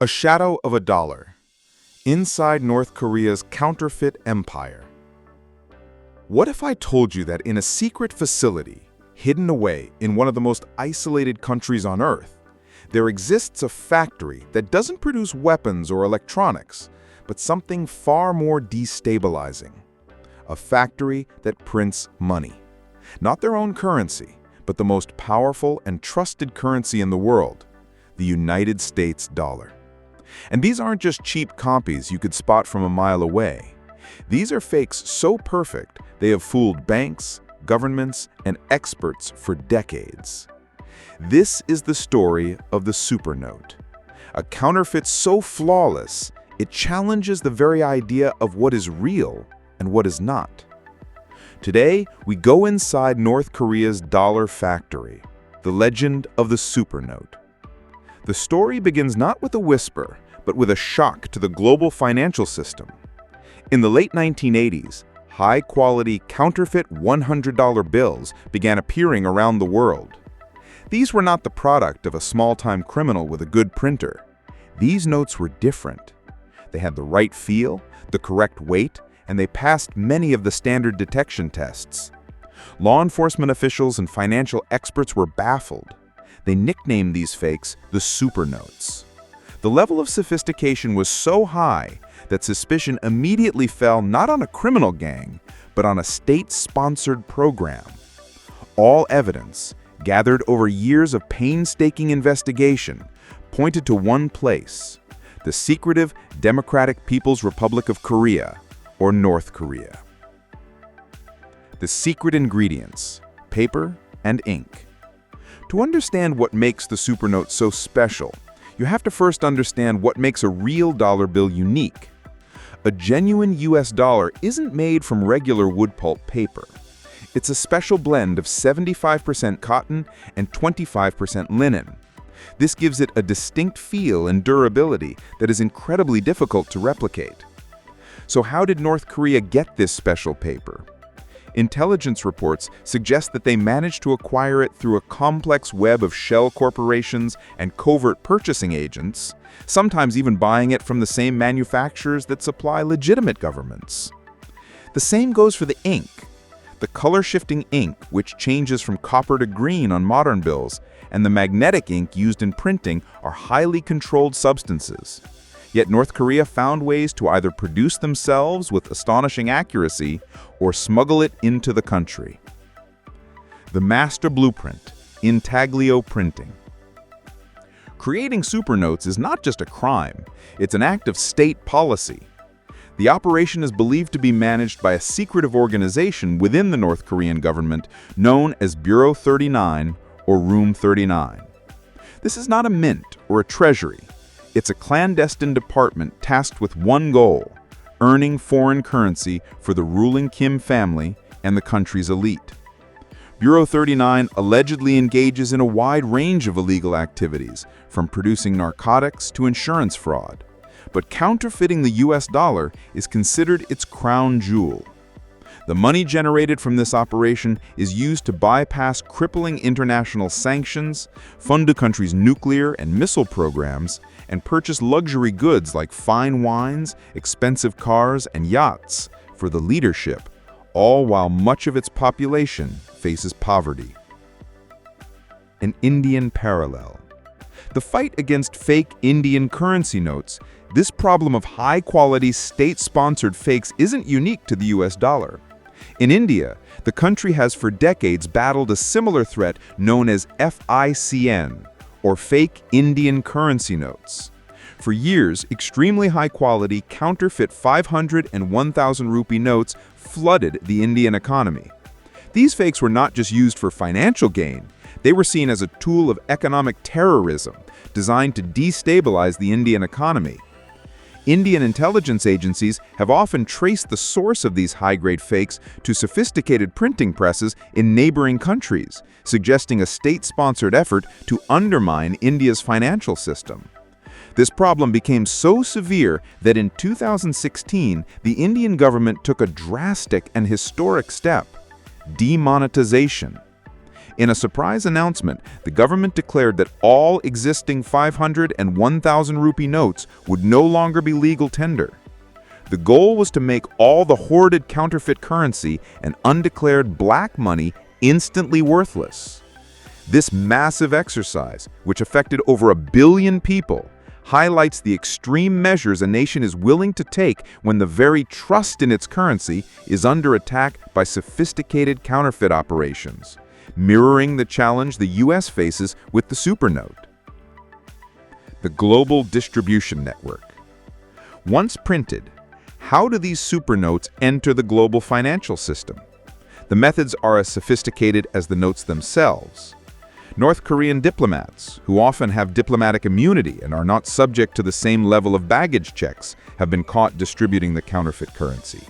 A shadow of a dollar. Inside North Korea's counterfeit empire. What if I told you that in a secret facility, hidden away in one of the most isolated countries on Earth, there exists a factory that doesn't produce weapons or electronics, but something far more destabilizing. A factory that prints money. Not their own currency, but the most powerful and trusted currency in the world, the United States dollar. And these aren't just cheap copies you could spot from a mile away. These are fakes so perfect they have fooled banks, governments, and experts for decades. This is the story of the supernote. A counterfeit so flawless, it challenges the very idea of what is real and what is not. Today, we go inside North Korea's dollar factory, the legend of the supernote. The story begins not with a whisper, but with a shock to the global financial system. In the late 1980s, high-quality counterfeit $100 bills began appearing around the world. These were not the product of a small-time criminal with a good printer. These notes were different. They had the right feel, the correct weight, and they passed many of the standard detection tests. Law enforcement officials and financial experts were baffled. They nicknamed these fakes the supernotes. The level of sophistication was so high that suspicion immediately fell not on a criminal gang, but on a state-sponsored program. All evidence, gathered over years of painstaking investigation, pointed to one place: the secretive Democratic People's Republic of Korea, or North Korea. The secret ingredients: paper and ink. To understand what makes the supernote so special, you have to first understand what makes a real dollar bill unique. A genuine US dollar isn't made from regular wood pulp paper. It's a special blend of 75% cotton and 25% linen. This gives it a distinct feel and durability that is incredibly difficult to replicate. So how did North Korea get this special paper? Intelligence reports suggest that they managed to acquire it through a complex web of shell corporations and covert purchasing agents, sometimes even buying it from the same manufacturers that supply legitimate governments. The same goes for the ink. The color-shifting ink, which changes from copper to green on modern bills, and the magnetic ink used in printing are highly controlled substances. Yet North Korea found ways to either produce themselves with astonishing accuracy or smuggle it into the country. The master blueprint, intaglio printing. Creating supernotes is not just a crime, it's an act of state policy. The operation is believed to be managed by a secretive organization within the North Korean government known as Bureau 39 or Room 39. This is not a mint or a treasury. It's a clandestine department tasked with one goal: earning foreign currency for the ruling Kim family and the country's elite. Bureau 39 allegedly engages in a wide range of illegal activities, from producing narcotics to insurance fraud. But counterfeiting the US dollar is considered its crown jewel. The money generated from this operation is used to bypass crippling international sanctions, fund the country's nuclear and missile programs, and purchase luxury goods like fine wines, expensive cars, and yachts for the leadership, all while much of its population faces poverty. An Indian parallel. The fight against fake Indian currency notes, this problem of high-quality state-sponsored fakes isn't unique to the US dollar. In India, the country has for decades battled a similar threat known as FICN, or fake Indian currency notes. For years, extremely high-quality counterfeit 500 and 1,000 rupee notes flooded the Indian economy. These fakes were not just used for financial gain, they were seen as a tool of economic terrorism designed to destabilize the Indian economy. Indian intelligence agencies have often traced the source of these high-grade fakes to sophisticated printing presses in neighboring countries, suggesting a state-sponsored effort to undermine India's financial system. This problem became so severe that in 2016, the Indian government took a drastic and historic step: demonetization. In a surprise announcement, the government declared that all existing 500 and 1,000 rupee notes would no longer be legal tender. The goal was to make all the hoarded counterfeit currency and undeclared black money instantly worthless. This massive exercise, which affected over 1 billion people, highlights the extreme measures a nation is willing to take when the very trust in its currency is under attack by sophisticated counterfeit operations, mirroring the challenge the U.S. faces with the supernote. The global distribution network. Once printed, how do these supernotes enter the global financial system? The methods are as sophisticated as the notes themselves. North Korean diplomats, who often have diplomatic immunity and are not subject to the same level of baggage checks, have been caught distributing the counterfeit currency.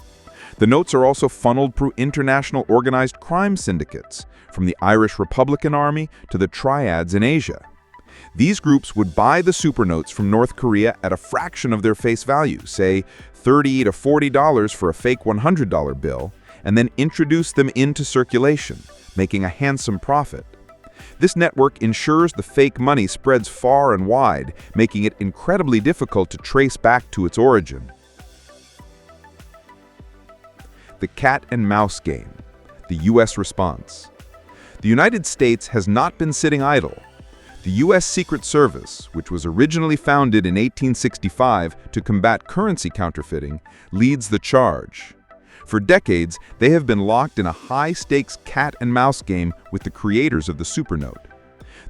The notes are also funneled through international organized crime syndicates, from the Irish Republican Army to the Triads in Asia. These groups would buy the supernotes from North Korea at a fraction of their face value, say $30 to $40 for a fake $100 bill, and then introduce them into circulation, making a handsome profit. This network ensures the fake money spreads far and wide, making it incredibly difficult to trace back to its origin. The cat and mouse game, the U.S. response. The United States has not been sitting idle. The U.S. Secret Service, which was originally founded in 1865 to combat currency counterfeiting, leads the charge. For decades, they have been locked in a high-stakes cat and mouse game with the creators of the supernote.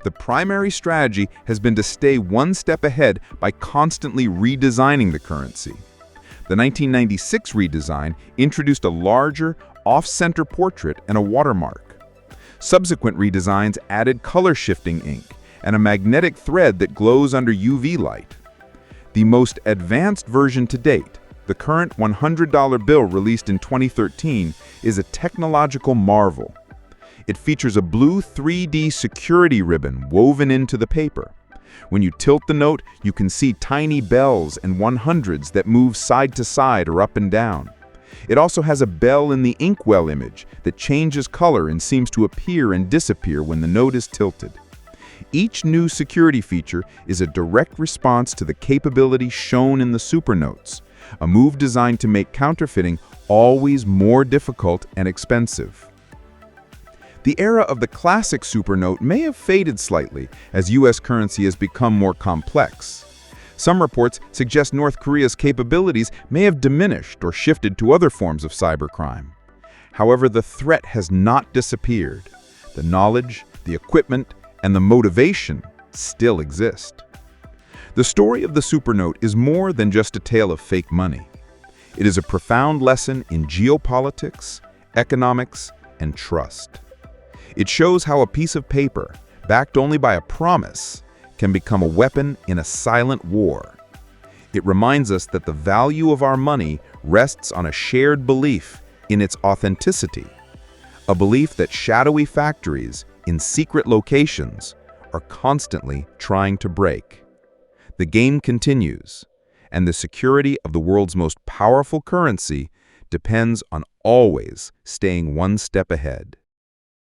The primary strategy has been to stay one step ahead by constantly redesigning the currency. The 1996 redesign introduced a larger, off-center portrait and a watermark. Subsequent redesigns added color-shifting ink and a magnetic thread that glows under UV light. The most advanced version to date, the current $100 bill released in 2013, is a technological marvel. It features a blue 3D security ribbon woven into the paper. When you tilt the note, you can see tiny bells and 100s that move side to side or up and down. It also has a bell in the inkwell image that changes color and seems to appear and disappear when the note is tilted. Each new security feature is a direct response to the capability shown in the supernotes, a move designed to make counterfeiting always more difficult and expensive. The era of the classic supernote may have faded slightly as U.S. currency has become more complex. Some reports suggest North Korea's capabilities may have diminished or shifted to other forms of cybercrime. However, the threat has not disappeared. The knowledge, the equipment, and the motivation still exist. The story of the supernote is more than just a tale of fake money. It is a profound lesson in geopolitics, economics, and trust. It shows how a piece of paper, backed only by a promise, can become a weapon in a silent war. It reminds us that the value of our money rests on a shared belief in its authenticity, a belief that shadowy factories in secret locations are constantly trying to break. The game continues, and the security of the world's most powerful currency depends on always staying one step ahead.